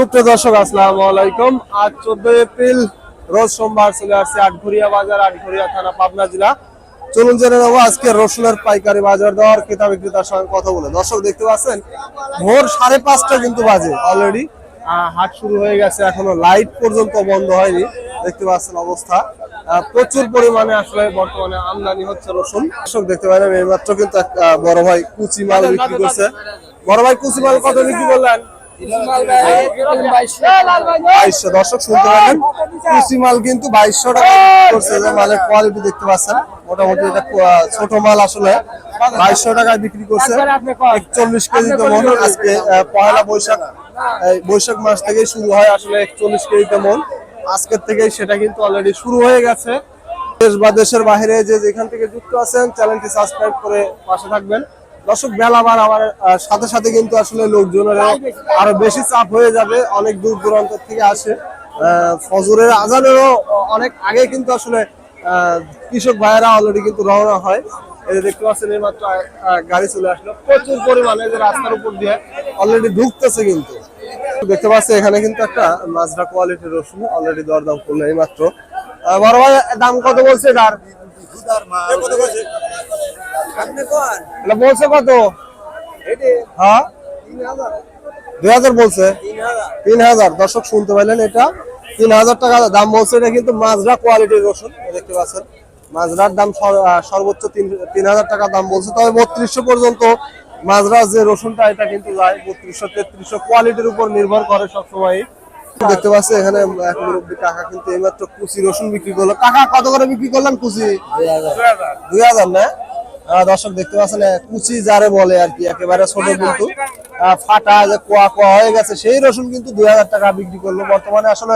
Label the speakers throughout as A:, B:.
A: সুপ্রিয় দর্শক আসসালামু আলাইকুম। আজ 14 এপ্রিল রোজ সোমবার চলে আসছে আটঘরিয়া বাজার, আটঘরিয়া থানা, পাবনা জেলা। চলুন জেনে নেবো আজকে রসুনের পাইকারি বাজার দর, ক্রেতা বিক্রেতার সঙ্গে কথা বলে। দর্শক দেখতে পাচ্ছেন ভোর 5:30 কিন্তু বাজে, অলরেডি হাট শুরু হয়ে গেছে, এখনো লাইট পর্যন্ত বন্ধ হয়নি। দেখতে পাচ্ছেন অবস্থা, প্রচুর পরিমাণে আসলে বর্তমানে আমদানি হচ্ছে রসুন। দর্শক দেখতে পারেন এইমাত্র কিন্তু এক বড় ভাই কুচি মাল বিক্রি করছে। বড় ভাই কুচি মাল কত বিক্রি করলেন? 2200। দর্শক শুনতে পারেন কুচি মাল কিন্তু 2200 টাকা করছে। যে মালের কোয়ালিটি দেখতে পাচ্ছেন, মোটামুটি এটা ছোট মাল আসলে 2200 টাকায় বিক্রি করছে। 41 কেজিতে মন। আজকে পয়লা বৈশাখ, বৈশাখ মাস থেকেই শুরু হয় আসলে 41 কেজিতে মন। আজকের থেকেই সেটা কিন্তু অলরেডি শুরু হয়ে গেছে। দেশ বা দেশের বাইরে যে যেখান থেকে যুক্ত আছেন, চ্যানেলটি সাবস্ক্রাইব করে পাশে থাকবেন। দর্শক বেলা বার আমার সাথে সাথে কিন্তু আসলে লোকজনের আরো বেশি চাপ হয়ে যাবে, অনেক দূর দূরান্ত থেকে আসে। ফজরের আজানেরও অনেক আগে কিন্তু আসলে কৃষক ভাইয়েরা অলরেডি কিন্তু রওনা হয়। এই দেখতে পাচ্ছেন এই মাত্র গাড়ি চলে আসলো, প্রচুর পরিমাণে যে রাস্তার উপর দিয়ে অলরেডি ঢুকতেছে। কিন্তু দেখতে পাচ্ছি এখানে কিন্তু একটা মাজরা কোয়ালিটির রসুন অলরেডি দরদাম করলো এই মাত্র। বড় ভাই দাম কত বলছে তার? বলছে কত? হ্যাঁ 2000 বলছে। 3000। দর্শক শুনতে পাইলেন, এটা 3000 টাকা দাম বলছে। এটা কিন্তু মাজরা কোয়ালিটির রসুন, দেখতে পাচ্ছেন। মাজরার দাম সর্বোচ্চ 3000 টাকা দাম বলছে। তবে 3200 পর্যন্ত মাজরা যে রসুনটা, এটা কিন্তু যায় 3200 3300, কোয়ালিটির উপর নির্ভর করে সবসময়। দেখতে পাচ্ছি এখানে এক মুরব্বী কাকা কিন্তু এইমাত্র কুচি রসুন বিক্রি করলো। কাকা কত করে বিক্রি করলেন কুচি? 2000 না? দর্শক দেখতে পাচ্ছেন কুচি যারে বলে আর কি, একেবারে ছোট কিন্তু ফাটা যে কোয়া কোয়া হয়ে গেছে, সেই রসুন কিন্তু 2000 টাকা বিক্রি করলো। বর্তমানে আসলে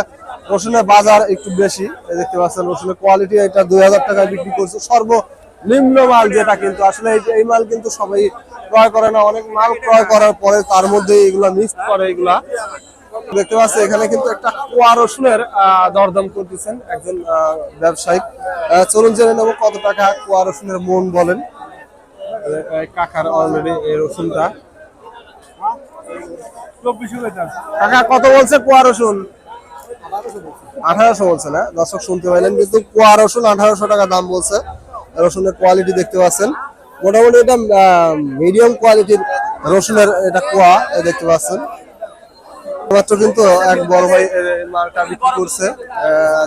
A: রসুনের বাজার একটু বেশি। দেখতে পাচ্ছেন রসুনের কোয়ালিটি, এটা 2000 টাকায় বিক্রি করছে। সর্বনিম্ন মাল যেটা, কিন্তু আসলে এই মাল কিন্তু সবাই ক্রয় করে না। অনেক মাল ক্রয় করার পরে তার মধ্যে এগুলা মিক্স করে। এগুলা দেখতে পাচ্ছি এখানে কিন্তু একটা কোয়া রসুনের দরদাম করতেছেন একজন ব্যবসায়িক। চলুন জেনে নেবো কত টাকা কোয়া রসুনের মন বলেন কাকার। অলরেডি এই রসুনটা কাকা কত বলছে কোয়া রসুন? 1800 বলছে না? দর্শক শুনতে পাইলেন, কিন্তু কোয়া রসুন 1800 টাকা দাম বলছে। রসুনের কোয়ালিটি দেখতে পাচ্ছেন, মোটামুটি এটা মিডিয়াম কোয়ালিটির রসুনের এটা কোয়া দেখতে পাচ্ছেন। মাত্র কিন্তু এক বড় ভাই মালটা বিক্রি করছে,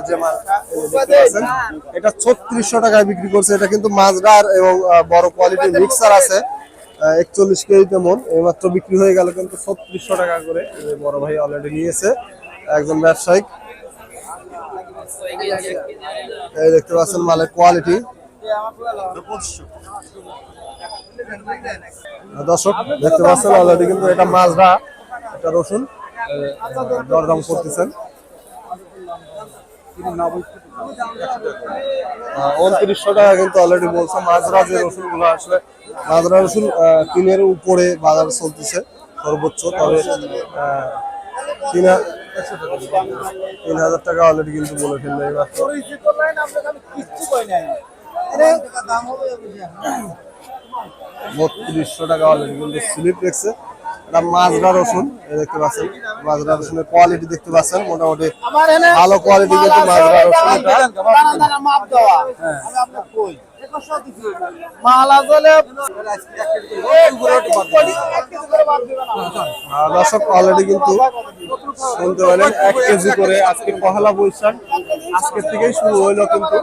A: যে মালটা দেখতে পাচ্ছেন এটা 3600 টাকায় বিক্রি করছে। এটা কিন্তু মাজরার এবং বড় কোয়ালিটির মিক্সার আছে, 41 কেজিতে মন। এইমাত্র বিক্রি হয়ে গেল কিন্তু 3600 টাকা করে। বড় ভাই অলরেডি নিয়েছে, একজন ব্যবসায়িক। এই দেখতে পাচ্ছেন মালের কোয়ালিটি। দর্শক দেখতে পাচ্ছেন অলরেডি কিন্তু এটা মাজরা, এটা রসুন দরদাম করতেছেন 2900 টাকা কিন্তু অলরেডি বলছে। মাজরা যে রসুন গুলো আসলে মাজরা রসুন 3-এর উপরে বাজার চলতেছে সর্বোচ্চ। তবে 3000 টাকা অলরেডি কিন্তু বলে ফেললো এই মাত্র। 3200 টাকা অলরেডি কিন্তু স্লিপ রেখেছে। এটা মাজরা রসুন দেখতে পাচ্ছেন, মাজরা রসুনের কোয়ালিটি দেখতে পাচ্ছেন, মোটামুটি ভালো কোয়ালিটি কিন্তু মাজরা রসুন। দর্শক অলরেডি কিন্তু শুনতে পারেন 1 কেজি করে আজকে পহেলা বৈশাখ, আজকের থেকেই শুরু হইলো কিন্তু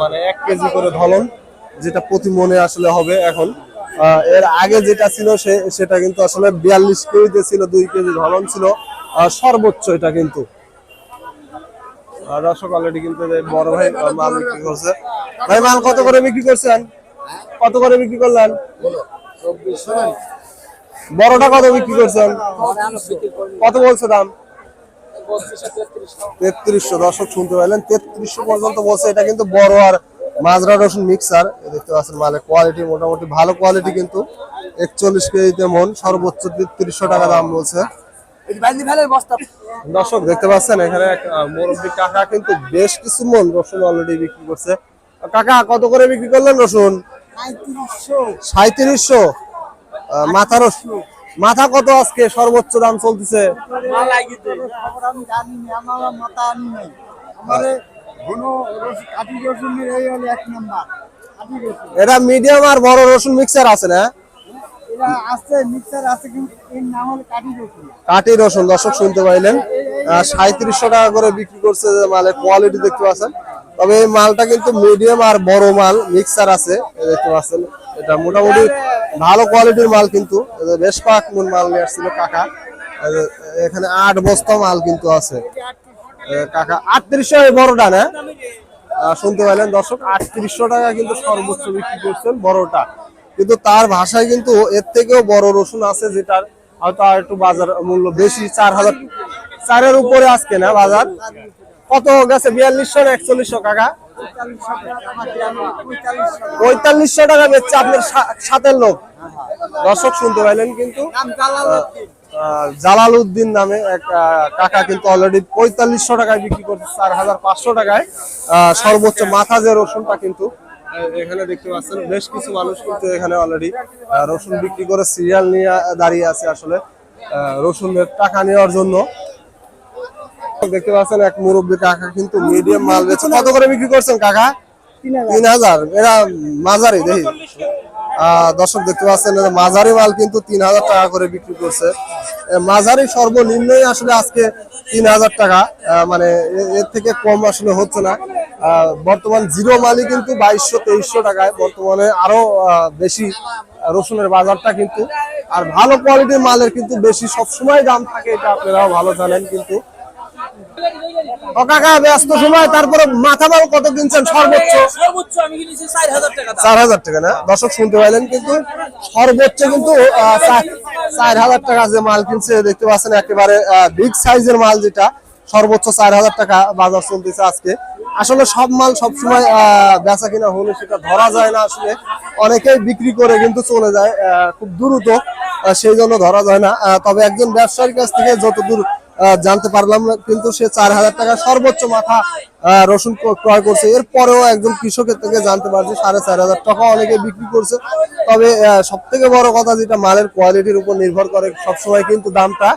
A: মানে 1 কেজি করে ধলন, যেটা প্রতি মনে আসলে হবে এখন। এর আগে যেটা ছিল সেটা কিন্তু আসলে 42 কেজিতে ছিল, 2 কেজি ধলন ছিল সর্বোচ্চ এটা কিন্তু। দর্শক অলরেডি কিন্তু বড় ভাই মাল বিক্রি করছে। ভাই মাল কত করে বিক্রি করছেন? কত করে বিক্রি করলেন? বড়টা কত বিক্রি করছেন? কত বলছে দাম? 3300। দর্শক শুনতে পাইলেন 3300 পর্যন্ত বলছে। এটা কিন্তু বড় আর মাজরা রসুন মিক্সার। দেখতে পাচ্ছেন মালের কোয়ালিটি মোটামুটি ভালো কোয়ালিটি কিন্তু 41 কেজিতে মন, সর্বোচ্চ 3300 টাকা দাম বলছে। দর্শক দেখতে পাচ্ছেন এখানে এক মুরব্বী কাকা কিন্তু বেশ কিছু মন রসুন অলরেডি বিক্রি করছে। কাকা কত করে বিক্রি করলেন রসুন? 3700। মাথা রসুন মাথা কত আজকে সর্বোচ্চ দাম চলতেছে?
B: আমি জানি না, আমার মাথা আনি নাই। আমারে কোনো কাঠি রসুনের এই হলো 1 নাম্বার কাঠি রসুন।
A: এটা মিডিয়াম আর বড় রসুন মিক্সার আছে না?
B: এটা আছে, মিক্সার আছে, কিন্তু এর নাম হলো কাঠি রসুন।
A: কাটি রসুন দর্শক শুনতে পাইলেন, 3700 টাকা করে বিক্রি করছে। মালের কোয়ালিটি দেখতে পাচ্ছেন, তবে এই মালটা কিন্তু মিডিয়াম আর বড় মাল মিক্সার আছে, এই দেখতে পাচ্ছেন। এটা মোটামুটি ভালো কোয়ালিটির মাল, কিন্তু এই যে বেশ কয়েক মন মাল নিয়ে আসছিল কাকা। এই যে এখানে 8 বস্তা মাল কিন্তু আছে কাকা। 3800 এই বড়টা না? শুনতে পাইলেন দর্শক, 3800 টাকা কিন্তু সর্বোচ্চ বিক্রি করছেন বড়টা। কিন্তু তার ভাষায় কিন্তু এর থেকেও বড় রসুন আছে, যেটার হয়তো আর একটু বাজার মূল্য বেশি। 4000, 4-এর উপরে আজকে না বাজার। কত গেছে? 4200 না 4100 কাকা? 4500 টাকা বেচছে আপনার সাথের লোক। দর্শক শুনতে পাইলেন, কিন্তু জালালউদ্দিন নামে এক কাকা কিন্তু অলরেডি 4500 টাকায় বিক্রি করছে, 4500 টাকায় সর্বোচ্চ মাথা যে রসুনটা কিন্তু এখানে দেখতে পাচ্ছেন। বেশ কিছু মানুষ কিন্তু এখানে অলরেডি রসুন বিক্রি করে সিরিয়াল নিয়ে দাঁড়িয়ে আছে আসলে রসুনের টাকা নেওয়ার জন্য। দেখতে পাচ্ছেন এক মুরব্বী কাকা কিন্তু মিডিয়াম মাল বেচে। কত করে বিক্রি করছেন কাকা? 3000। এরা মাঝারি দেখি দর্শক দেখতে পাচ্ছেন, মাঝারি মাল কিন্তু 3000 টাকা করে বিক্রি করছে। মাঝারি সর্বনিম্নই আসলে আজকে 3000 টাকা, মানে এর থেকে কম আসলে হচ্ছে না। বর্তমান জিরো মালই কিন্তু 2200-2300 টাকায় বর্তমানে আরো বেশি রসুনের বাজারটা কিন্তু। আর ভালো কোয়ালিটির মালের কিন্তু বেশি সবসময় দাম থাকে, এটা আপনারাও ভালো জানেন। কিন্তু ও কাকা ব্যস্ত সময়, তারপরে মাথা মাল কত কিনছেন সর্বোচ্চ?
C: সর্বোচ্চ আমি কিনেছি 4000 টাকা।
A: 4000 টাকা না? দর্শক শুনতে পাইলেন, কিন্তু সর্বোচ্চ কিন্তু 4000 টাকা যে মাল কিনছে দেখতে পাচ্ছেন, একেবারে বিগ সাইজের মাল, যেটা সর্বোচ্চ 4000 টাকা বাজার চলতেছে আজকে। আসলে সব মাল সবসময় বেচা কিনা হলে সেটা ধরা যায় না, আসলে অনেকেই বিক্রি করে কিন্তু চলে যায় খুব দ্রুত, সেই জন্য ধরা যায় না। তবে একজন ব্যবসায়ীর কাছ থেকে যতদূর জানতে পারলাম, কিন্তু সে 4000 টাকা সর্বোচ্চ মাথা রসুন ক্রয় করছে। এরপরেও একজন কৃষকের থেকে জানতে পারছি 4500 টাকা অনেকে বিক্রি করছে। তবে সব থেকে বড় কথা, যেটা মালের কোয়ালিটির উপর নির্ভর করে সবসময় কিন্তু দামটা।